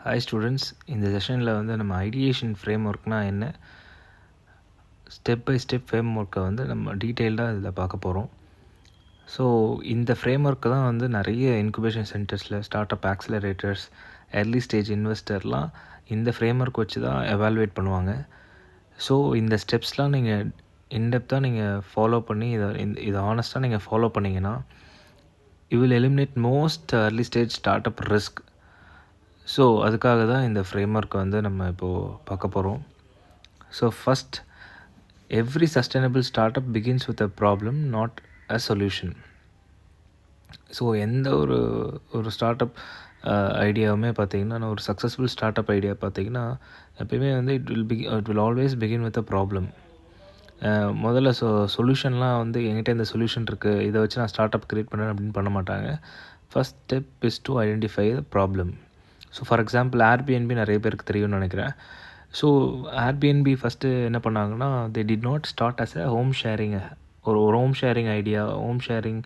Hi students, இந்த செஷனில் வந்து நம்ம ஐடியேஷன் ஃப்ரேம் ஒர்க்னால் என்ன, ஸ்டெப் பை ஸ்டெப் ஃப்ரேம் ஒர்க்கை வந்து நம்ம டீட்டெயில்டாக இதில் பார்க்க போகிறோம். ஸோ இந்த ஃப்ரேம் ஒர்க்கு தான் வந்து நிறைய இன்குபேஷன் சென்டர்ஸில், startup accelerators, early stage இன்வெஸ்டர்லாம் இந்த ஃப்ரேம் ஒர்க் வச்சு தான் எவாலுவேட் பண்ணுவாங்க. ஸோ இந்த ஸ்டெப்ஸ்லாம் நீங்கள் இன்டெப்த்தாக நீங்கள் ஃபாலோ பண்ணி இதை ஆனஸ்ட்டாக நீங்கள் ஃபாலோ பண்ணிங்கன்னா you will eliminate most early stage start up risk. So அதுக்காக தான் இந்த ஃப்ரேம் ஒர்க்கை வந்து நம்ம இப்போது பார்க்க போகிறோம். So first, every sustainable start up begins with a problem, not a solution. So எந்த ஒரு ஸ்டார்ட் அப் ஐடியாவுமே பார்த்திங்கன்னா, ஒரு சக்ஸஸ்ஃபுல் ஸ்டார்ட் அப் ஐடியா பார்த்திங்கன்னா எப்பயுமே வந்து it will always begin with a problem. முதல்ல சொல்யூஷன்லாம் வந்து என்கிட்ட இந்த சொல்யூஷன் இருக்குது, இதை வச்சு நான் ஸ்டார்ட் அப் க்ரியேட் பண்ணுறேன் அப்படின்னு பண்ண மாட்டாங்க. First step is to identify the problem. So for example Airbnb நிறைய பேருக்கு தெரியும்னு நினைக்கிறேன். ஸோ ஏர்பிஎன்பி ஃபஸ்ட்டு என்ன பண்ணாங்கன்னா, they did not start as a home sharing, ஒரு home sharing idea, home sharing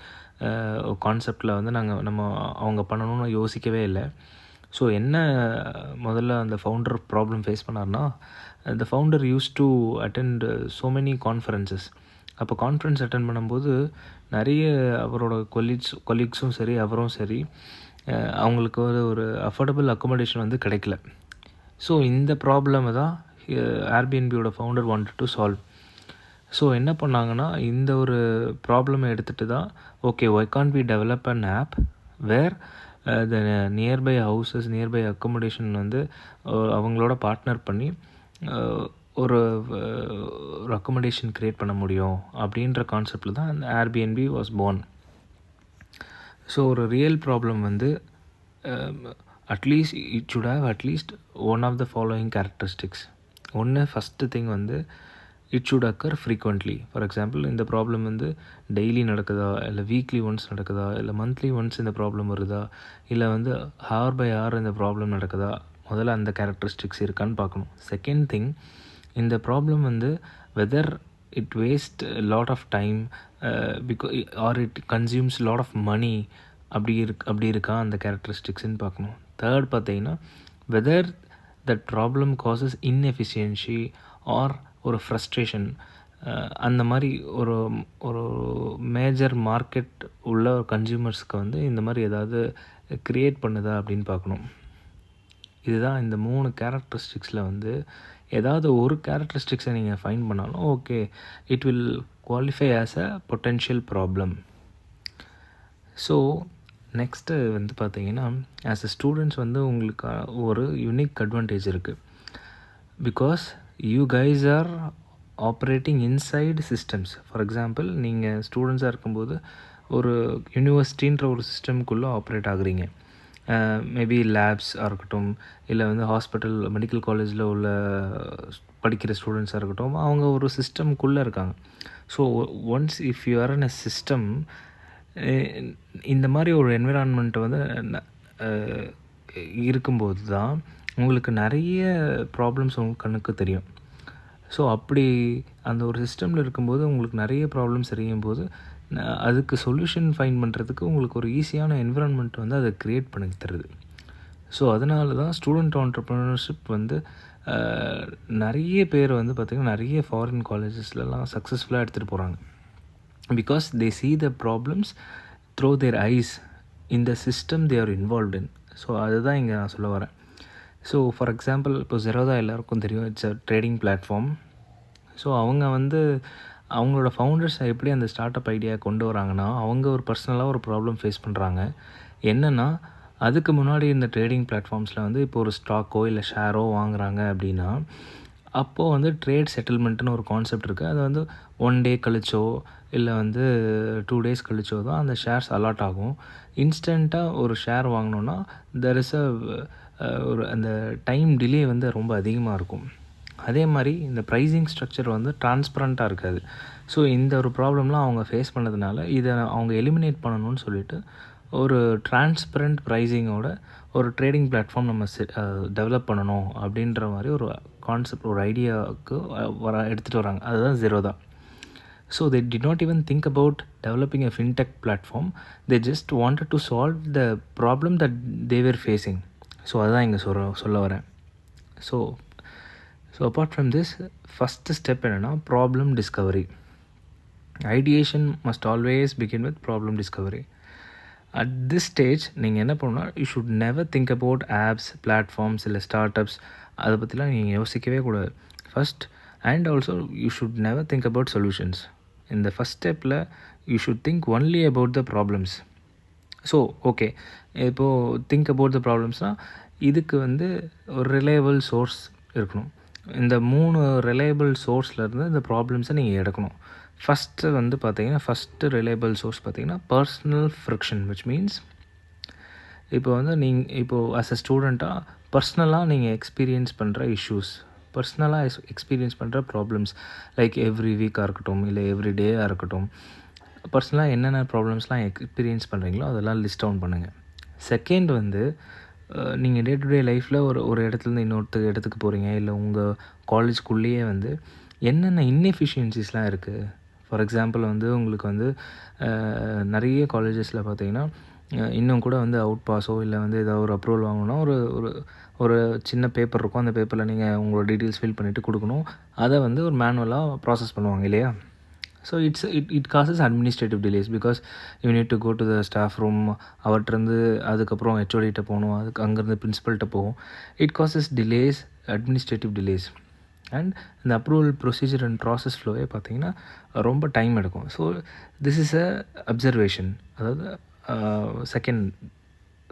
கான்செப்டில் வந்து நம்ம அவங்க பண்ணணும்னு யோசிக்கவே இல்லை. ஸோ என்ன முதல்ல அந்த ஃபவுண்டர் ப்ராப்ளம் ஃபேஸ் பண்ணார்னா, the founder used to attend so many conferences. அப்போ கான்ஃபரன்ஸ் அட்டன் பண்ணும்போது நிறைய அவரோட கொலீக்ஸும் சரி, அவரும் சரி, அவங்களுக்கு ஒரு அஃபோர்டபுள் அக்கோமடேஷன் வந்து கிடைக்கல. ஸோ இந்த ப்ராப்ளமை தான் ஏர்பிஎன்பியோட founder wanted to solve. So என்ன பண்ணாங்கன்னா, இந்த ஒரு ப்ராப்ளமை எடுத்துகிட்டு தான், okay why can't be develop an app where the nearby houses, nearby accommodation வந்து அவங்களோட பார்ட்னர் பண்ணி ஒரு அக்கோமடேஷன் க்ரியேட் பண்ண முடியும் அப்படின்ற கான்செப்டில் தான் அந்த ஏர்பிஎன்பி வாஸ் born. ஸோ ஒரு ரியல் ப்ராப்ளம் வந்து at least it should have at least one of the following characteristics. First thing வந்து it should occur frequently. For example, இந்த ப்ராப்ளம் வந்து டெய்லி நடக்குதா, இல்லை வீக்லி ஒன்ஸ் நடக்குதா, இல்லை மந்த்லி ஒன்ஸ் இந்த ப்ராப்ளம் வருதா, இல்லை வந்து ஹவர் பை ஹவர் இந்த ப்ராப்ளம் நடக்குதா, முதல்ல அந்த கேரக்டரிஸ்டிக்ஸ் இருக்கான்னு பார்க்கணும். செகண்ட் திங், இந்த ப்ராப்ளம் வந்து whether it waste lot of time or it consumes lot of money, அப்படி இருக்கா அந்த கேரக்டரிஸ்டிக்ஸ்ன்னு பார்க்கணும். தேர்ட் பார்த்தீங்கன்னா, whether that problem causes inefficiency or ஒரு ஃப்ரஸ்ட்ரேஷன், அந்த மாதிரி ஒரு மேஜர் மார்க்கெட் உள்ள கன்சியூமர்ஸ்க்கு வந்து இந்த மாதிரி ஏதாவது க்ரியேட் பண்ணுதா அப்படின்னு பார்க்கணும். இதுதான் இந்த 3 கேரக்டரிஸ்டிக்ஸில் வந்து ஏதாவது ஒரு கேரக்டரிஸ்டிக்ஸை நீங்கள் ஃபைண்ட் பண்ணாலும் okay, it will qualify as a potential problem. So next வந்து பார்த்தீங்கன்னா, ஆஸ் அ ஸ்டூடெண்ட்ஸ் வந்து உங்களுக்கு ஒரு யூனிக் அட்வான்டேஜ் இருக்குது. Because you guys are operating inside systems. For example, நீங்கள் ஸ்டூடெண்ட்ஸாக இருக்கும்போது ஒரு யூனிவர்சிட்டின்ற ஒரு சிஸ்டம்குள்ளே ஆப்ரேட் ஆகுறீங்க. மேபி லேப்ஸாக இருக்கட்டும், இல்லை வந்து ஹாஸ்பிட்டல், மெடிக்கல் காலேஜில் உள்ள படிக்கிற ஸ்டூடெண்ட்ஸாக இருக்கட்டும், அவங்க ஒரு சிஸ்டம்குள்ளே இருக்காங்க. So once if you are in a system, இந்த மாதிரி ஒரு என்விரான்மெண்ட்டை வந்து இருக்கும்போது தான் உங்களுக்கு நிறைய ப்ராப்ளம்ஸ் உங்களுக்கு கண்ணுக்கு தெரியும். ஸோ அப்படி அந்த ஒரு சிஸ்டமில் இருக்கும்போது உங்களுக்கு நிறைய ப்ராப்ளம்ஸ் தெரியும்போது அதுக்கு சொல்யூஷன் ஃபைண்ட் பண்ணுறதுக்கு உங்களுக்கு ஒரு ஈஸியான என்விரான்மெண்ட் வந்து அதை க்ரியேட் பண்ணி தருது. ஸோ அதனால தான் ஸ்டூடெண்ட் ஆண்டர்ப்ரனர்ஷிப் வந்து நிறைய பேர் வந்து பார்த்திங்கன்னா நிறைய ஃபாரின் காலேஜஸ்லலாம் சக்ஸஸ்ஃபுல்லாக எடுத்துகிட்டு போகிறாங்க. Because they see the problems through their eyes in the system they are involved in. So அதுதான் இங்கே நான் சொல்ல வரேன். ஸோ ஃபார் எக்ஸாம்பிள், இப்போ Zerodha எல்லாருக்கும் தெரியும், it's a trading platform. So அவங்க வந்து அவங்களோட ஃபவுண்டர்ஸை எப்படி அந்த ஸ்டார்ட் அப் ஐடியா கொண்டு வராங்கன்னா, அவங்க ஒரு பர்சனலாக ஒரு ப்ராப்ளம் ஃபேஸ் பண்ணுறாங்க. என்னென்னா, அதுக்கு முன்னாடி இந்த ட்ரேடிங் பிளாட்ஃபார்ம்ஸில் வந்து இப்போ ஒரு ஸ்டாக்கோ இல்லை ஷேரோ வாங்குகிறாங்க அப்படின்னா, அப்போது வந்து ட்ரேட் செட்டில்மெண்ட்டுன்னு ஒரு கான்செப்ட் இருக்குது. அது வந்து 1 டே கழிச்சோ இல்லை வந்து 2 டேஸ் கழிச்சோ தான் அந்த ஷேர்ஸ் அலாட் ஆகும். இன்ஸ்டண்ட்டாக ஒரு ஷேர் வாங்கினோன்னா தெர் இஸ் ஒரு அந்த டைம் டிலே வந்து ரொம்ப அதிகமாக இருக்கும். அதே மாதிரி இந்த ப்ரைஸிங் ஸ்ட்ரக்சர் வந்து டிரான்ஸ்பரண்ட்டாக இருக்காது. ஸோ இந்த ஒரு ப்ராப்ளம்லாம் அவங்க ஃபேஸ் பண்ணதுனால இதை அவங்க எலிமினேட் பண்ணணும்னு சொல்லிட்டு ஒரு டிரான்ஸ்பரண்ட் ப்ரைஸிங்கோட ஒரு ட்ரேடிங் பிளாட்ஃபார்ம் நம்ம டெவலப் பண்ணணும் அப்படின்ற மாதிரி ஒரு கான்செப்ட், ஒரு ஐடியாவுக்கு எடுத்துகிட்டு வராங்க. அதுதான் Zerodha. So they did not even think about developing a fintech platform. They just wanted to solve the problem that they were facing. So அதுதான் இங்கே சொல்ல வரேன். So apart from this, first step என்னென்னா problem discovery. Ideation must always begin with problem discovery. At this stage நீங்கள் என்ன பண்ணணும்னா, you should never think about apps, platforms இல்லை startups, அதை பற்றிலாம் நீங்கள் யோசிக்கவே கூடாது. First and also you should never think about solutions. இந்த ஃபஸ்ட் ஸ்டெப்பில் you should think only about the problems. So okay, இப்போது திங்க் அபவுட் த ப்ராப்ளம்ஸ்னால் இதுக்கு வந்து ஒரு ரிலையபிள் சோர்ஸ் இருக்கணும். இந்த 3 ரிலையபிள் சோர்ஸ்லேருந்து இந்த ப்ராப்ளம்ஸை நீங்கள் எடுக்கணும். ஃபஸ்ட்டு வந்து பார்த்தீங்கன்னா, ஃபஸ்ட்டு ரிலையபிள் சோர்ஸ் பார்த்தீங்கன்னா பர்சனல் ஃப்ரிக்ஷன், விச் மீன்ஸ் இப்போ வந்து இப்போது ஆஸ் அ ஸ்டூடெண்ட்டாக பர்சனலாக நீங்கள் எக்ஸ்பீரியன்ஸ் பண்ணுற இஷ்யூஸ், பர்சனலாக எக்ஸ்பீரியன்ஸ் பண்ணுற ப்ராப்ளம்ஸ், லைக் எவ்ரி வீக்காக இருக்கட்டும் இல்லை எவ்ரி டேயாக இருக்கட்டும், பர்சனலாக என்னென்ன ப்ராப்ளம்ஸ்லாம் எக்ஸ்பீரியன்ஸ் பண்ணுறீங்களோ அதெல்லாம் லிஸ்ட் டவுன் பண்ணுங்கள். செகண்ட் வந்து நீங்கள் டே டு டே லைஃப்பில் ஒரு இடத்துலேருந்து இன்னொரு இடத்துக்கு போகிறீங்க, இல்லை உங்கள் காலேஜ்குள்ளேயே வந்து என்னென்ன இன்எஃபிஷியன்சிஸ்லாம் இருக்குது. ஃபார் எக்ஸாம்பிள் வந்து உங்களுக்கு வந்து நிறைய காலேஜஸில் பார்த்தீங்கன்னா இன்னும் கூட வந்து அவுட் பாஸோ இல்லை வந்து ஏதாவது ஒரு அப்ரூவல் வாங்கணும்னா ஒரு சின்ன பேப்பர் இருக்கும். அந்த பேப்பரில் நீங்கள் உங்களோட டீட்டெயில்ஸ் ஃபில் பண்ணிவிட்டு கொடுக்கணும். அதை வந்து ஒரு மேனுவலாக ப்ராசஸ் பண்ணுவாங்க இல்லையா. So it causes administrative delays because you need to go to the staff room, அவர்கிட்டருந்து அதுக்கப்புறம் ஹெச்ஓடிகிட்ட போகணும், அங்கேருந்து பிரின்சிபல்கிட்ட போகும். It causes delays, administrative delays. And இந்த அப்ரூவல் ப்ரொசீஜர் அண்ட் ப்ராசஸ் ஃப்ளோவே பார்த்திங்கன்னா ரொம்ப டைம் எடுக்கும். So this is a observation. அதாவது செகண்ட்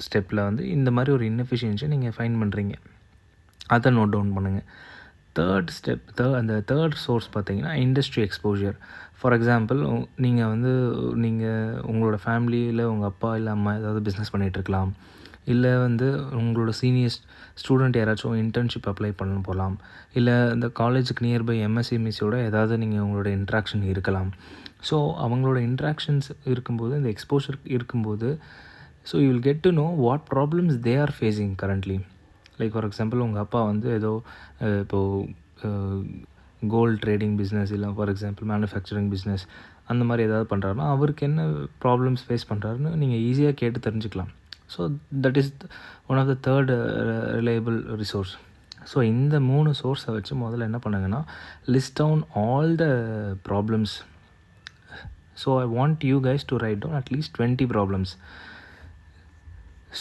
ஸ்டெப்பில் வந்து இந்த மாதிரி ஒரு இன்எஃபிஷியன்சியை நீங்கள் ஃபைண்ட் பண்ணுறீங்க, அதை நோட் டவுன் பண்ணுங்கள். தேர்ட் ஸ்டெப், அந்த தேர்ட் சோர்ஸ் பார்த்தீங்கன்னா இண்டஸ்ட்ரி எக்ஸ்போஜர். ஃபார் எக்ஸாம்பிள் நீங்கள் உங்களோட ஃபேமிலியில் உங்கள் அப்பா இல்லை அம்மா ஏதாவது பிஸ்னஸ் பண்ணிகிட்ருக்கலாம், இல்லை வந்து உங்களோட சீனியர் ஸ்டூடெண்ட் யாராச்சும் இன்டர்ன்ஷிப் அப்ளை பண்ண போகலாம், இல்லை இந்த காலேஜுக்கு நியர்பை எம்எஸ்சிஎம்இசியோட ஏதாவது நீங்கள் உங்களோட இன்ட்ராக்ஷன் இருக்கலாம். ஸோ அவங்களோட இன்ட்ராக்ஷன்ஸ் இருக்கும்போது, இந்த எக்ஸ்போஜர் இருக்கும்போது, so you will get to know what problems they are facing currently. Like for example உங்கள் அப்பா வந்து ஏதோ இப்போது கோல்டு ட்ரேடிங் பிஸ்னஸ் இல்லை ஃபார் எக்ஸாம்பிள் மேனுஃபேக்சரிங் பிஸ்னஸ் அந்த மாதிரி ஏதாவது பண்ணுறாருன்னா அவருக்கு என்ன ப்ராப்ளம்ஸ் ஃபேஸ் பண்ணுறாருன்னு நீங்கள் ஈஸியாக கேட்டு தெரிஞ்சுக்கலாம். So that is one of the third reliable resource. So இந்த 3 சோர்ஸை வச்சு முதல்ல என்ன பண்ணுங்கன்னா, list down all the problems. So I want you guys to write down at least 20 problems.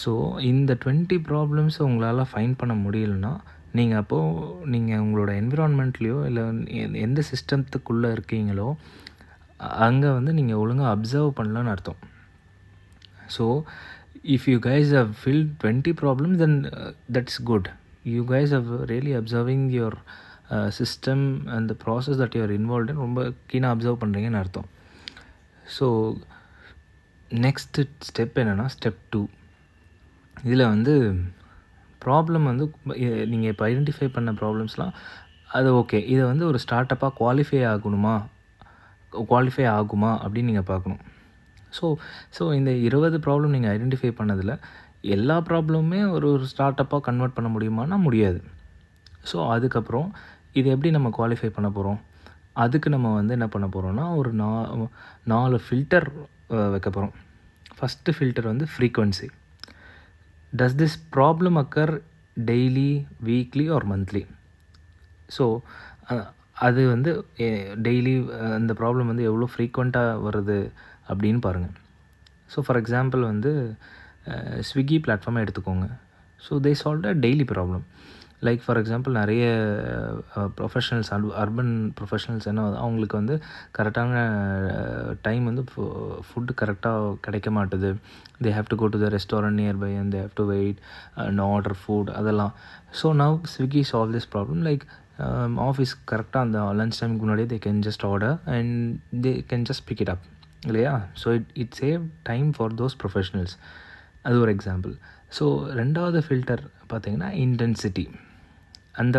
ஸோ இந்த 20 ப்ராப்ளம்ஸ் உங்களால் ஃபைண்ட் பண்ண முடியலன்னா, நீங்கள் உங்களோட என்விரான்மெண்ட்லேயோ இல்லை எந்த சிஸ்டத்துக்குள்ளே இருக்கீங்களோ அங்கே வந்து நீங்கள் ஒழுங்காக அப்சர்வ் பண்ணலன்னு அர்த்தம். So if you guys have filled 20 problems then that's good. You guys have really observing your system and the process that you are involved in ரொம்ப கீனாக அப்சர்வ் பண்ணுறீங்கன்னு அர்த்தம். ஸோ நெக்ஸ்ட்டு ஸ்டெப் என்னென்னா ஸ்டெப் 2. இதில் வந்து problem வந்து நீங்கள் இப்போ ஐடென்டிஃபை பண்ண ப்ராப்ளம்ஸ்லாம் அது ஓகே, இதை வந்து ஒரு ஸ்டார்ட் அப்பாக குவாலிஃபை ஆகுமா அப்படின்னு நீங்கள் பார்க்கணும். ஸோ இந்த 20 ப்ராப்ளம் நீங்கள் ஐடென்டிஃபை பண்ணதில் எல்லா ப்ராப்ளமுமே ஒரு ஸ்டார்ட் அப்பாக கன்வெர்ட் பண்ண முடியுமானா முடியாது. ஸோ அதுக்கப்புறம் இது எப்படி நம்ம குவாலிஃபை பண்ண போகிறோம்? அதுக்கு நம்ம வந்து என்ன பண்ண போகிறோம்னா, ஒரு 4 ஃபில்டர் வைக்க போகிறோம். ஃபஸ்ட்டு ஃபில்டர் வந்து frequency. Does this problem occur daily, weekly or monthly? So அது வந்து டெய்லி அந்த ப்ராப்ளம் வந்து எவ்வளோ ஃப்ரீக்வெண்ட்டாக வருது அப்படின்னு பாருங்கள். ஸோ ஃபார் எக்ஸாம்பிள் வந்து ஸ்விக்கி பிளாட்ஃபார்மை எடுத்துக்கோங்க. So they solve a daily problem. Like for example நிறைய ப்ரொஃபஷனல்ஸ், அர்பன் ப்ரொஃபஷனல்ஸ் என்ன அவங்களுக்கு வந்து கரெக்டான டைம் வந்து ஃபுட்டு கரெக்டாக கிடைக்க மாட்டுது. They have to go to the restaurant nearby and they have to wait and order food அதெல்லாம். So now Swiggy solve this problem. Like office கரெக்டாக அந்த லன்ச் டைமுக்கு முன்னாடியே they can just order and they can just pick it up இல்லையா. So it save time for those professionals. அது ஒரு example. So ரெண்டாவது filter பார்த்திங்கன்னா intensity. And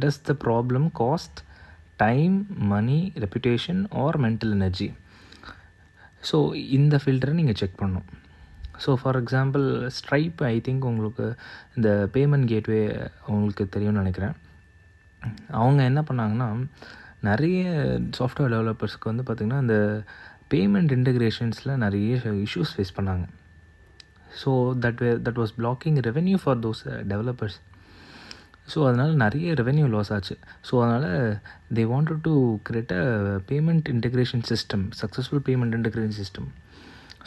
does the problem cost time, money, reputation or mental energy? So இந்த ஃபில்டரை நீங்கள் check பண்ணணும். So for example stripe, I think உங்களுக்கு இந்த பேமெண்ட் கேட்வே உங்களுக்கு தெரியும்னு நினைக்கிறேன். அவங்க என்ன பண்ணாங்கன்னா, நிறைய சாஃப்ட்வேர் டெவலப்பர்ஸ்க்கு வந்து பார்த்திங்கன்னா இந்த பேமெண்ட் இன்டெக்ரேஷன்ஸில் நிறைய இஷ்யூஸ் ஃபேஸ் பண்ணாங்க. So that was blocking revenue for those developers. So அதனால் நிறைய ரெவென்யூ லாஸ் ஆச்சு. ஸோ அதனால் they wanted to create a payment integration system, successful payment integration system.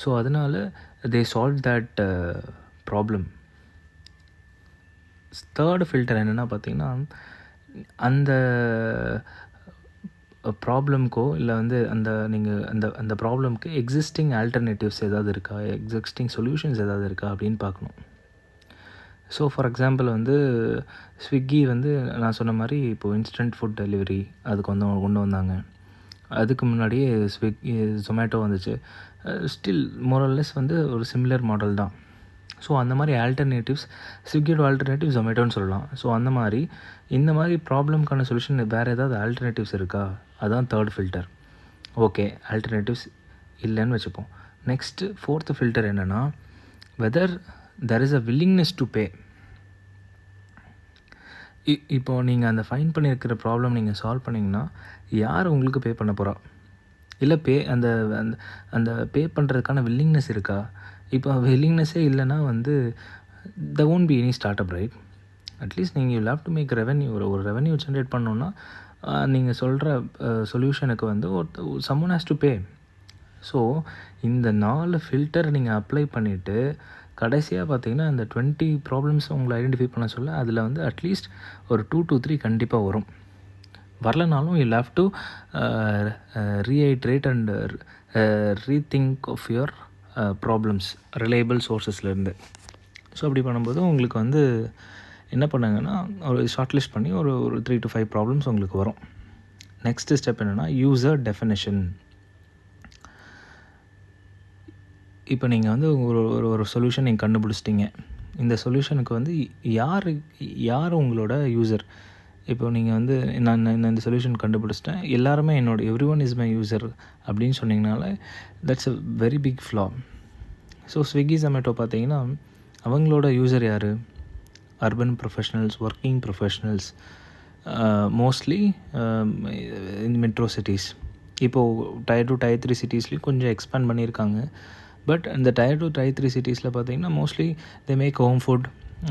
So அதனால் they solve that problem. Third filter என்னென்னா பார்த்திங்கன்னா, அந்த ப்ராப்ளம்க்கோ இல்லை வந்து நீங்கள் அந்த ப்ராப்ளம்க்கு எக்ஸிஸ்டிங் ஆல்டர்னேட்டிவ்ஸ் ஏதாவது இருக்கா, எக்ஸிஸ்டிங் சொல்யூஷன்ஸ் ஏதாவது இருக்கா அப்படின்னு பார்க்கணும். ஸோ ஃபார் எக்ஸாம்பிள் வந்து ஸ்விக்கி வந்து நான் சொன்ன மாதிரி இப்போது இன்ஸ்டன்ட் ஃபுட் டெலிவரி அதுக்கு வந்து கொண்டு வந்தாங்க. அதுக்கு முன்னாடியே ஜொமேட்டோ வந்துச்சு. ஸ்டில் மோரல்லெஸ் வந்து ஒரு சிமிலர் மாடல் தான். ஸோ அந்த மாதிரி ஆல்டர்னேட்டிவ்ஸ், ஸ்விக்கியோட ஆல்டர்னேட்டிவ் ஜொமேட்டோன்னு சொல்லலாம். ஸோ அந்த மாதிரி இந்த மாதிரி ப்ராப்ளம்க்கான சொல்யூஷன் வேறு ஏதாவது ஆல்டர்னேட்டிவ்ஸ் இருக்கா, அதுதான் தேர்ட் ஃபில்டர். ஓகே, ஆல்டர்னேட்டிவ்ஸ் இல்லைன்னு வச்சுப்போம். நெக்ஸ்ட்டு ஃபோர்த்து ஃபில்டர் என்னென்னா, weather there is a willingness to pay. இப்போது நீங்கள் அந்த ஃபைன் பண்ணியிருக்கிற ப்ராப்ளம் நீங்கள் சால்வ் பண்ணிங்கன்னா யார் உங்களுக்கு பே பண்ண போகிறா, இல்லை அந்த அந்த அந்த பே பண்ணுறதுக்கான வில்லிங்னஸ் இருக்கா? இப்போ வில்லிங்னஸே இல்லைன்னா வந்து the won't be any startup, right? அட்லீஸ்ட் நீங்கள் you have to make revenue. ஒரு ரெவென்யூ ஜென்ரேட் பண்ணோன்னா நீங்கள் சொல்கிற சொல்யூஷனுக்கு வந்து someone has to pay. So இந்த 4 ஃபில்டர் நீங்கள் அப்ளை பண்ணிவிட்டு கடைசியாக பார்த்தீங்கன்னா இந்த 20 ப்ராப்ளம்ஸ் உங்களை ஐடென்டிஃபை பண்ண சொல்ல அதில் வந்து அட்லீஸ்ட் ஒரு 2 to 3 கண்டிப்பாக வரும். வரலனாலும் you have to reiterate and rethink of your problems reliable சோர்ஸஸ்லேருந்து. ஸோ அப்படி பண்ணும்போது உங்களுக்கு வந்து என்ன பண்ணாங்கன்னா ஒரு ஷார்ட் லிஸ்ட் பண்ணி ஒரு 3 to 5 ப்ராப்ளம்ஸ் உங்களுக்கு வரும். நெக்ஸ்ட்டு ஸ்டெப் என்னென்னா யூசர் டெஃபினிஷன். இப்போ நீங்கள் வந்து ஒரு சொல்யூஷன் நீங்கள் கண்டுபிடிச்சிட்டிங்க. இந்த சொல்யூஷனுக்கு வந்து யார் உங்களோட யூசர்? இப்போ நீங்கள் வந்து நான் இந்த சொல்யூஷன் கண்டுபிடிச்சிட்டேன், எல்லாருமே everyone is my user அப்படின்னு சொன்னீங்கனால that's a very big flaw. So Swiggy Zomato பார்த்தீங்கன்னா அவங்களோட யூசர் யார்? Urban professionals, working professionals, mostly in metro cities. இப்போது Tier 2 Tier 3 சிட்டிஸ்லேயும் கொஞ்சம் எக்ஸ்பேண்ட் பண்ணியிருக்காங்க. பட் இந்த Tier 2 Tier 3 சிட்டிஸில் பார்த்தீங்கன்னா mostly they make home food,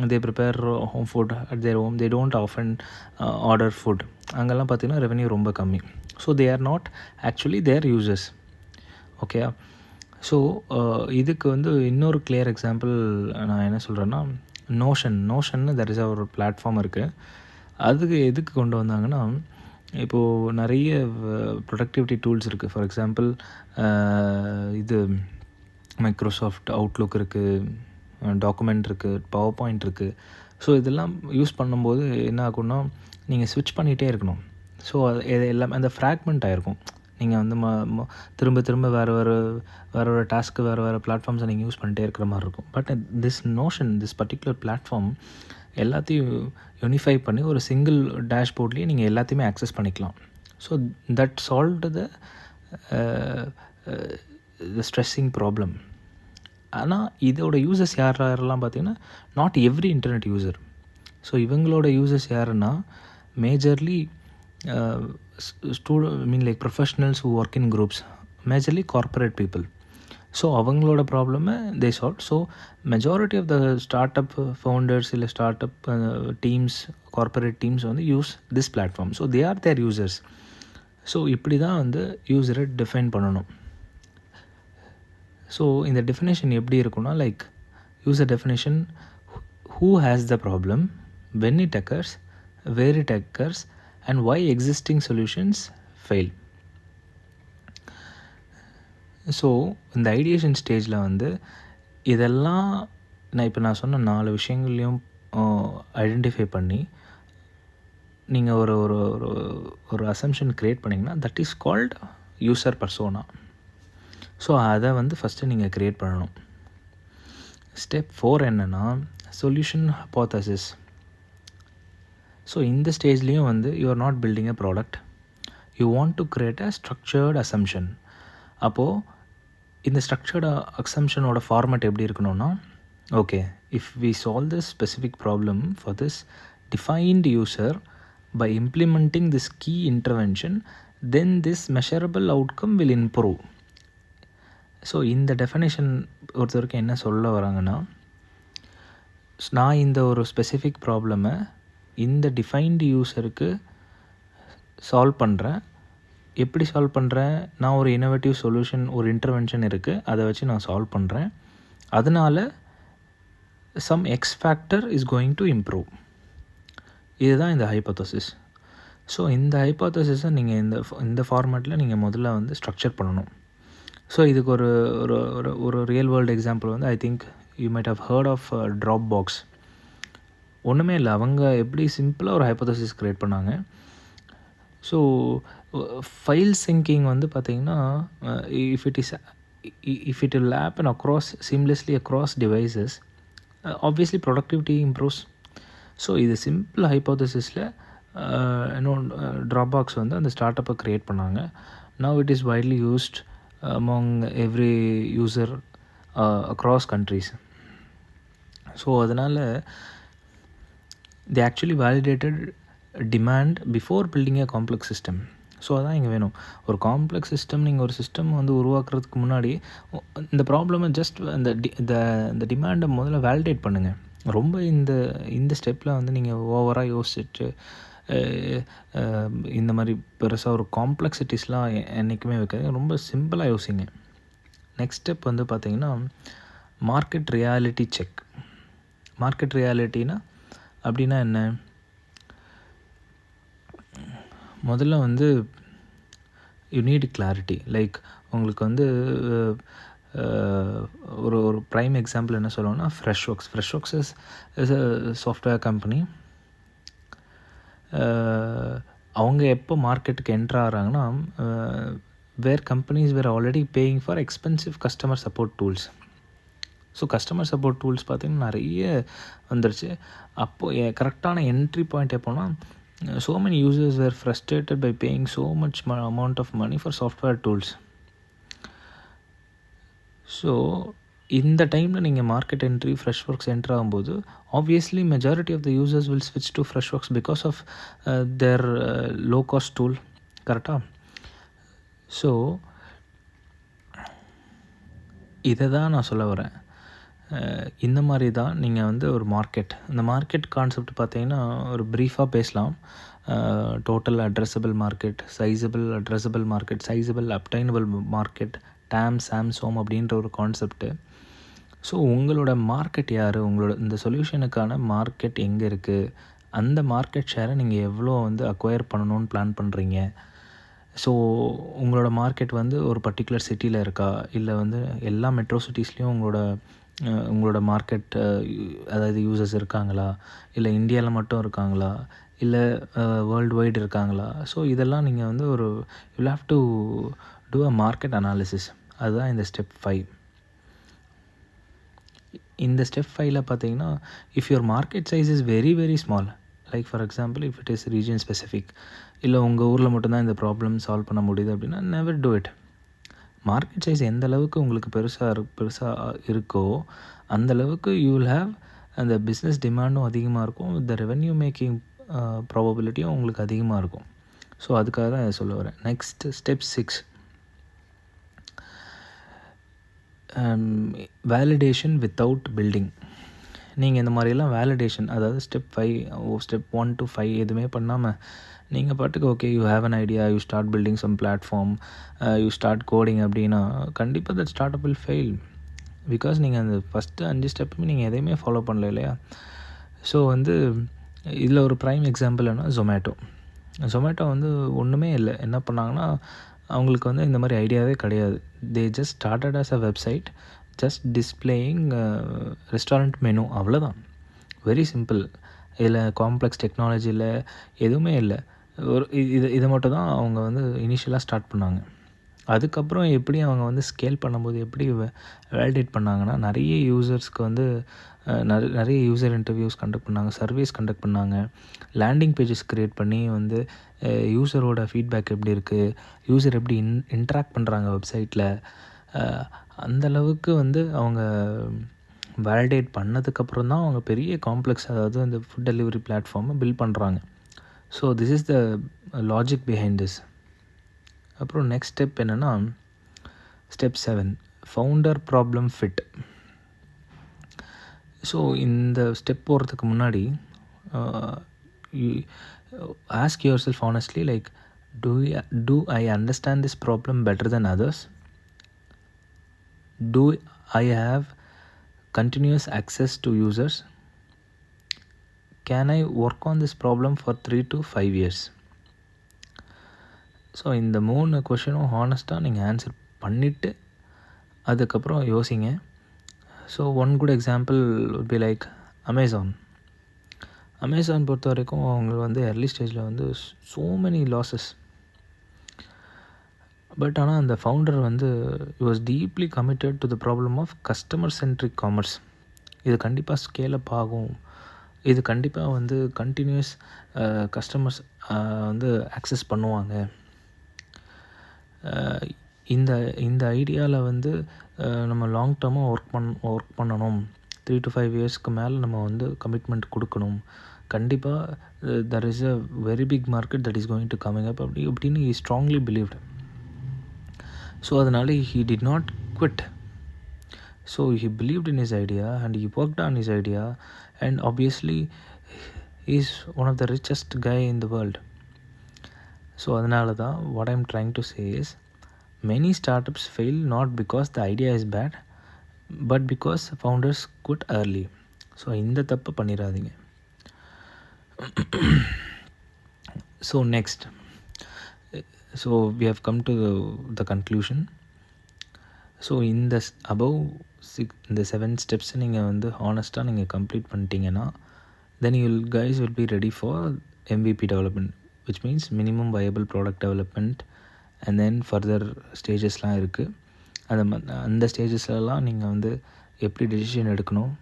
they prepare home food at their home, they don't often order food. அங்கெல்லாம் பார்த்தீங்கன்னா revenue ரொம்ப கம்மி. So they are not actually their users. Okay, so இதுக்கு வந்து இன்னொரு கிளியர் எக்ஸாம்பிள் நான் என்ன சொல்கிறேன்னா, நோஷன்னு தட் இஸ் ஒரு பிளாட்ஃபார்ம் இருக்குது. அதுக்கு எதுக்கு கொண்டு வந்தாங்கன்னா, இப்போது நிறைய ப்ரொடக்டிவிட்டி டூல்ஸ் இருக்குது. ஃபார் எக்ஸாம்பிள் இது மைக்ரோசாஃப்ட் அவுட்லுக் இருக்குது, டாக்குமெண்ட் இருக்குது, பவர் பாயிண்ட் இருக்குது. ஸோ இதெல்லாம் யூஸ் பண்ணும்போது என்ன ஆகும்னா நீங்கள் ஸ்விட்ச் பண்ணிகிட்டே இருக்கணும். ஸோ இது எல்லாமே அந்த ஃப்ராக்மெண்ட் ஆகிருக்கும். நீங்கள் வந்து திரும்ப திரும்ப வேறு டாஸ்க்கு வேறு பிளாட்ஃபார்ம்ஸை நீங்கள் யூஸ் பண்ணிட்டே இருக்கிற மாதிரி இருக்கும். பட் திஸ் பர்டிகுலர் பிளாட்ஃபார்ம் எல்லாத்தையும் யூனிஃபை பண்ணி ஒரு சிங்கிள் டேஷ்போர்ட்லேயே நீங்கள் எல்லாத்தையுமே ஆக்சஸ் பண்ணிக்கலாம். So that solved the stressing problem. ஆனால் இதோட யூசர்ஸ் யாரெல்லாம் பார்த்தீங்கன்னா not every internet user. So இவங்களோட யூசர்ஸ் யாருன்னா majorly like professionals who work in groups, majorly corporate people. So அவங்களோட ப்ராப்ளமை they solve. So majority of the startup founders இல்லை startup teams, corporate teams வந்து use this platform. So they are their users. So இப்படி தான் வந்து யூசரை define பண்ணணும். So இந்த டெஃபினேஷன் எப்படி இருக்குன்னா, like user definition, who has the problem, when it occurs, where it occurs, and why existing solutions fail. So இந்த ideation ஸ்டேஜில் வந்து இதெல்லாம் நான் சொன்ன 4 விஷயங்கள்லையும் ஐடென்டிஃபை பண்ணி நீங்கள் ஒரு அசம்ஷன் க்ரியேட் பண்ணிங்கன்னா that is called user persona. So அதை வந்து ஃபஸ்ட்டு நீங்கள் க்ரியேட் பண்ணணும். ஸ்டெப் 4 என்னென்னா சொல்யூஷன் ஹைப்போதசிஸ். ஸோ இந்த ஸ்டேஜ்லேயும் வந்து you are not building a product, you want to create a structured assumption. அப்போது இந்த ஸ்ட்ரக்சர்டு அசம்ஷனோட ஃபார்மேட் எப்படி இருக்கணும்னா, okay, if we solve this specific problem for this defined user by implementing this key intervention, then this measurable outcome will improve. So இந்த definition பொறுத்தவரைக்கும் என்ன சொல்ல வராங்கன்னா, நான் இந்த ஒரு ஸ்பெசிஃபிக் ப்ராப்ளமை இந்த டிஃபைன்டு யூஸருக்கு சால்வ் பண்ணுறேன். எப்படி சால்வ் பண்ணுறேன்? நான் ஒரு இன்னோவேட்டிவ் சொல்யூஷன், ஒரு இன்டர்வென்ஷன் இருக்குது, அதை வச்சு நான் சால்வ் பண்ணுறேன். அதனால் some X factor is going to improve. இதுதான் இந்த ஹைப்போதசிஸ். ஸோ இந்த ஹைப்போதசிஸை நீங்கள் இந்த ஃபார்மேட்டில் நீங்கள் முதல்ல வந்து ஸ்ட்ரக்சர் பண்ணணும். ஸோ இதுக்கு ஒரு ஒரு ஒரு ஒரு ரியல் வேர்ல்டு எக்ஸாம்பிள் வந்து I think you might have heard of Dropbox. ஒன்றுமே இல்லை, அவங்க எப்படி சிம்பிளாக ஒரு ஹைப்போதசிஸ் க்ரியேட் பண்ணாங்க. ஸோ ஃபைல் சிங்கிங் வந்து பார்த்திங்கன்னா, if it will happen seamlessly across devices, obviously productivity improves. So இது சிம்பிள் ஹைப்போதசிஸில் ட்ராப் வந்து அந்த ஸ்டார்ட் அப்பை க்ரியேட் பண்ணாங்க. Now it is widely used among every user across countries. So அதனால் they actually validated demand before building a complex system. So அதான் இங்கே வேணும். ஒரு complex system, நீங்கள் ஒரு சிஸ்டம் வந்து உருவாக்குறதுக்கு முன்னாடி இந்த ப்ராப்ளமை ஜஸ்ட் இந்த டிமாண்டை முதல்ல வேலிடேட் பண்ணுங்கள். ரொம்ப இந்த ஸ்டெப்பில் வந்து நீங்கள் ஓவராக யோசிச்சுட்டு இந்த மாதிரி பெருசாக ஒரு காம்ப்ளெக்சிட்டிஸ்லாம் என்றைக்குமே வைக்காது. ரொம்ப சிம்பிளாக யோசிங்க. நெக்ஸ்ட் ஸ்டெப் வந்து பார்த்திங்கன்னா மார்க்கெட் ரியாலிட்டி செக். மார்க்கெட் ரியாலிட்டினா அப்படின்னா என்ன? முதல்ல வந்து யூ நீட் கிளாரிட்டி. லைக் உங்களுக்கு வந்து ஒரு ப்ரைம் எக்ஸாம்பிள் என்ன சொல்லுவோன்னா Freshworks is a software company. அவங்க எப்போ மார்க்கெட்டுக்கு என்ட்ரு ஆகிறாங்கன்னா, where companies were already paying for expensive customer support tools. So customer support tools பார்த்திங்கன்னா நிறைய வந்துருச்சு. அப்போது கரெக்டான என்ட்ரி பாயிண்ட் எப்போனா, so many users were frustrated by paying so much amount of money for software tools. So இந்த டைமில் நீங்கள் market entry Freshworks entry ஆகும்போது obviously majority of the users will ஸ்விட்ச் to Freshworks because of their low cost tool. கரெக்டாக? So இதை தான் நான் சொல்ல வரேன். இந்த மாதிரி தான் நீங்கள் வந்து ஒரு இந்த மார்க்கெட் கான்செப்ட் பார்த்தீங்கன்னா ஒரு ப்ரீஃபாக பேசலாம். Total addressable market, sizable addressable market, sizable obtainable market, TAM SAM SOM அப்படின்ற ஒரு கான்செப்ட்டு. ஸோ உங்களோட மார்க்கெட் யார், உங்களோட இந்த சொல்யூஷனுக்கான மார்க்கெட் எங்கே இருக்குது, அந்த மார்க்கெட் ஷேரை நீங்கள் எவ்வளோ வந்து அக்வயர் பண்ணணும்னு பிளான் பண்ணுறீங்க. ஸோ உங்களோட மார்க்கெட் வந்து ஒரு பர்டிகுலர் சிட்டியில் இருக்கா, இல்லை வந்து எல்லா மெட்ரோ சிட்டிஸ்லேயும் உங்களோட மார்க்கெட் அதாவது யூசர்ஸ் இருக்காங்களா, இல்லை இந்தியாவில் மட்டும் இருக்காங்களா, இல்லை வேர்ல்டு வைடு இருக்காங்களா. ஸோ இதெல்லாம் நீங்கள் வந்து you have to do a market analysis. அதுதான் இந்த ஸ்டெப் 5. இந்த ஸ்டெப் 5ல் பார்த்தீங்கன்னா, if your market size is very very small, like for example if it is region specific, இல்லை உங்கள் ஊரில் மட்டும்தான் இந்த ப்ராப்ளம் சால்வ் பண்ண முடியுது அப்படின்னா never do it. Market size எந்த அளவுக்கு உங்களுக்கு பெருசாக இருக்கோ அந்தளவுக்கு யூ வில் ஹேவ் அந்த பிஸ்னஸ் டிமாண்டும் அதிகமாக இருக்கும், த ரெவென்யூ மேக்கிங் ப்ராபபிலிட்டியும் உங்களுக்கு அதிகமாக இருக்கும். ஸோ அதுக்காக தான் இதை சொல்ல வரேன். Next step 6, validation without building. நீங்கள் இந்த மாதிரியெல்லாம் வேலிடேஷன், அதாவது ஸ்டெப் 1 to 5 எதுவுமே பண்ணாமல் நீங்கள் பாட்டுக்கு okay you have an idea, you start building some platform, you start coding அப்படின்னா கண்டிப்பாக that startup will fail. Because நீங்கள் அந்த ஃபஸ்ட்டு 5 ஸ்டெப்புமே நீங்கள் எதையுமே ஃபாலோ பண்ணல இல்லையா. ஸோ வந்து இதில் ஒரு ப்ரைம் எக்ஸாம்பிள் என்ன, ஜொமேட்டோ வந்து ஒன்றுமே இல்லை. என்ன பண்ணாங்கன்னா, அவங்களுக்கு வந்து இந்த மாதிரி ஐடியாவே கிடையாது. They just started as a website just displaying restaurant menu, அவ்வளோதான். Very simple. இதில் காம்ப்ளெக்ஸ் டெக்னாலஜியில் எதுவுமே இல்லை. இதை மட்டும் தான் அவங்க வந்து இனிஷியலாக ஸ்டார்ட் பண்ணாங்க. அதுக்கப்புறம் எப்படி அவங்க வந்து ஸ்கேல் பண்ணும்போது எப்படி வேலிடேட் பண்ணாங்கன்னா, நிறைய யூசர்ஸ்க்கு வந்து நிறைய யூசர் இன்டர்வியூஸ் கண்டக்ட் பண்ணாங்க, சர்வேஸ் கண்டக்ட் பண்ணாங்க, லேண்டிங் பேஜஸ் க்ரியேட் பண்ணி வந்து யூசரோட ஃபீட்பேக் எப்படி இருக்குது, யூசர் எப்படி இன்ட்ராக்ட் பண்ணுறாங்க வெப்சைட்டில், அந்தளவுக்கு வந்து அவங்க வேலிடேட் பண்ணதுக்கப்புறம் தான் அவங்க பெரிய காம்ப்ளெக்ஸ், அதாவது அந்த ஃபுட் டெலிவரி பிளாட்ஃபார்மை பில்ட் பண்ணுறாங்க. So this is the logic behind this. அப்புறம் நெக்ஸ்ட் ஸ்டெப் என்னென்னா, step 7, founder problem fit. So இந்த ஸ்டெப் போகிறதுக்கு முன்னாடி ask your self honestly, like do I understand this problem better than others? Do I have continuous access to users? Can I work on this problem for 3 to 5 years? So இந்த 3 கொஷினும் ஹானஸ்ட்டாக நீங்கள் answer பண்ணிவிட்டு அதுக்கப்புறம் யோசிங்க. So one good example would be like Amazon பொறுத்த வரைக்கும் அவங்க வந்து early ஸ்டேஜில் வந்து so many losses. பட் ஆனால் அந்த ஃபவுண்டர் வந்து was deeply committed to the problem of customer centric commerce. இது கண்டிப்பாக ஸ்கேலப் ஆகும், இது கண்டிப்பாக வந்து கண்டினியூஸ் கஸ்டமர்ஸ் வந்து அக்சஸ் பண்ணுவாங்க. இந்த இந்த ஐடியாவில் வந்து நம்ம லாங் டேர்மாக ஒர்க் பண்ணணும். 3 to 5 இயர்ஸ்க்கு மேலே நம்ம வந்து கமிட்மெண்ட் கொடுக்கணும். கண்டிப்பாக there is a very big market that is going to coming up அப்படின்னு he strongly believed. ஸோ அதனால் he did not quit. So he believed in his idea and he worked on his idea, and obviously he is one of the richest guy in the world. So அதனால தான் what I'm trying to say is many startups fail not because the idea is bad but because founders quit early. So இந்த தப்பு பண்ணிடாதீங்க. So next, so we have come to the conclusion. So இந்த above இந்த 7 steps நீங்கள் வந்து ஹானஸ்ட்டாக நீங்கள் complete பண்ணிட்டீங்கன்னா then you guys will be ready for MVP development, which means minimum viable product development, and then further ஸ்டேஜஸ்லாம் இருக்குது. அந்த ஸ்டேஜஸ்லாம் நீங்கள் வந்து எப்படி டெசிஷன் எடுக்கணும்,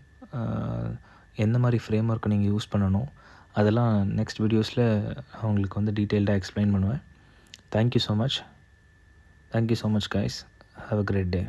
எந்த மாதிரி ஃப்ரேம் ஒர்க்கை நீங்கள் யூஸ் பண்ணணும், அதெல்லாம் நெக்ஸ்ட் வீடியோஸில் அவங்களுக்கு வந்து டீட்டெயில்டாக எக்ஸ்பிளைன் பண்ணுவேன். Thank you so much guys. Have a great day.